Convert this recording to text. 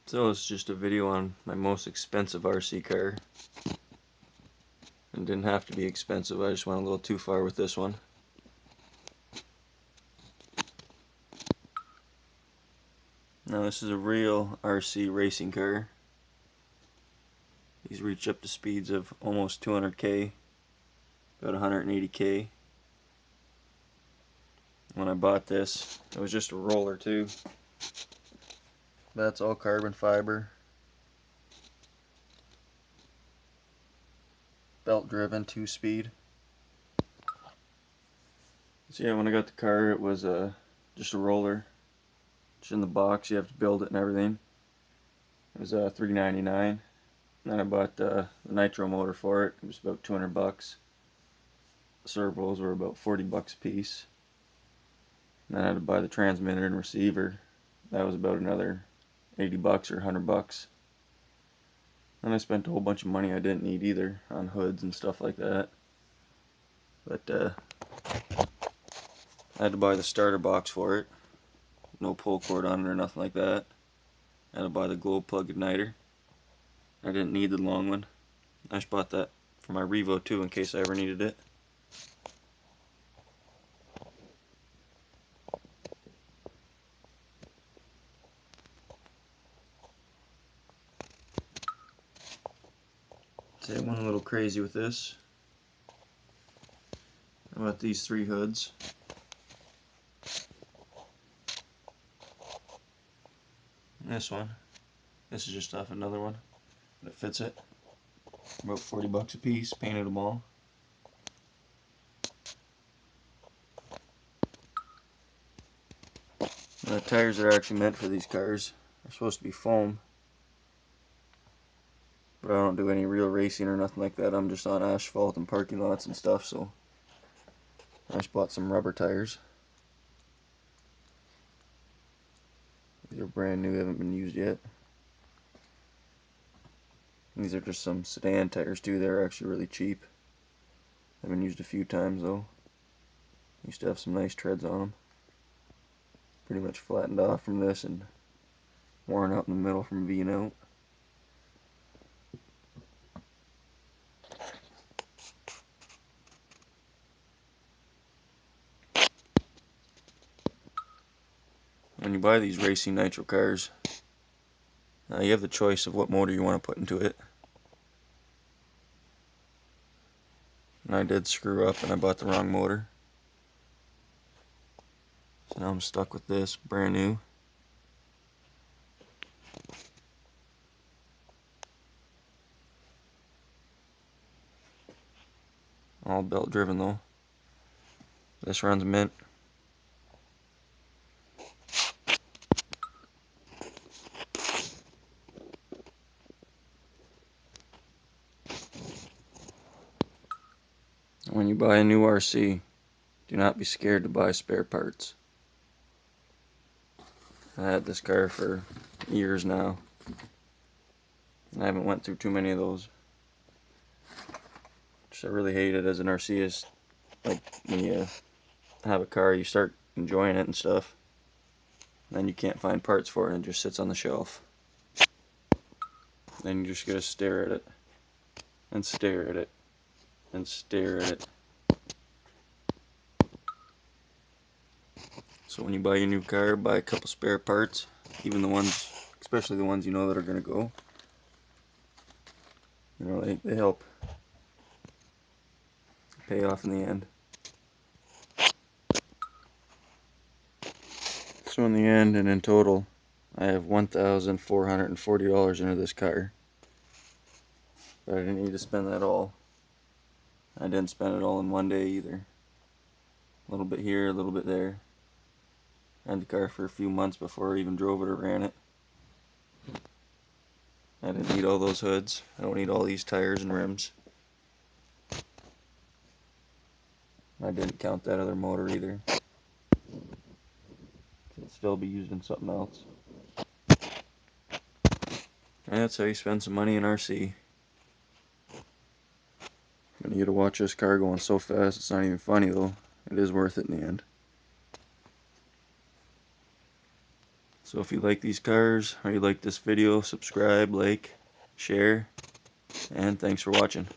So it's just a video on my most expensive RC car. It didn't have to be expensive, I just went a little too far with this one. Now this is a real RC racing car. These reach up to speeds of almost 200k, about 180k. When I bought this, it was just a roller too. That's all carbon fiber. Belt driven, 2-speed. So yeah, when I got the car, it was just a roller. It's in the box, you have to build it and everything. It was $3.99. Then I bought the Nitro motor for it. It was about 200 bucks. The servos were about 40 bucks a piece. And then I had to buy the transmitter and receiver. That was about another 80 bucks or 100 bucks. Then I spent a whole bunch of money I didn't need either on hoods and stuff like that. But I had to buy the starter box for it. No pull cord on it or nothing like that. I had to buy the glow plug igniter. I didn't need the long one. I just bought that for my Revo too in case I ever needed it. So I went a little crazy with this. I bought these 3 hoods. And this one. This is just off another one. But it fits it. About 40 bucks a piece. Painted them all. And the tires that are actually meant for these cars are supposed to be foam. But I don't do any real racing or nothing like that. I'm just on asphalt and parking lots and stuff, so I just bought some rubber tires. These are brand new, haven't been used yet. These are just some sedan tires too. They're actually really cheap. They've been used a few times though. Used to have some nice treads on them. Pretty much flattened off from this and worn out in the middle from being out. When you buy these racing nitro cars, you have the choice of what motor you want to put into it. And I did screw up and I bought the wrong motor. So now I'm stuck with this, brand new. All belt driven though. This runs mint. When you buy a new RC, do not be scared to buy spare parts. I had this car for years now. I haven't went through too many of those. Which I really hate it as an RCist. Like when you have a car, you start enjoying it and stuff. And then you can't find parts for it and it just sits on the shelf. Then you just gotta stare at it. And stare at it. And stare at it. So when you buy your new car, buy a couple spare parts. Even the ones, especially the ones you know that are gonna go. You know, they help pay off in the end. So in the end and in total, I have $1,440 into this car. But I didn't need to spend that all. I didn't spend it all in one day either. A little bit here, a little bit there. I had the car for a few months before I even drove it or ran it. I didn't need all those hoods. I don't need all these tires and rims. I didn't count that other motor either. It'd still be used in something else. And that's how you spend some money in RC. Gonna get to watch this car going so fast, it's not even funny though. It is worth it in the end. So if you like these cars or you like this video, subscribe, like, share, and thanks for watching.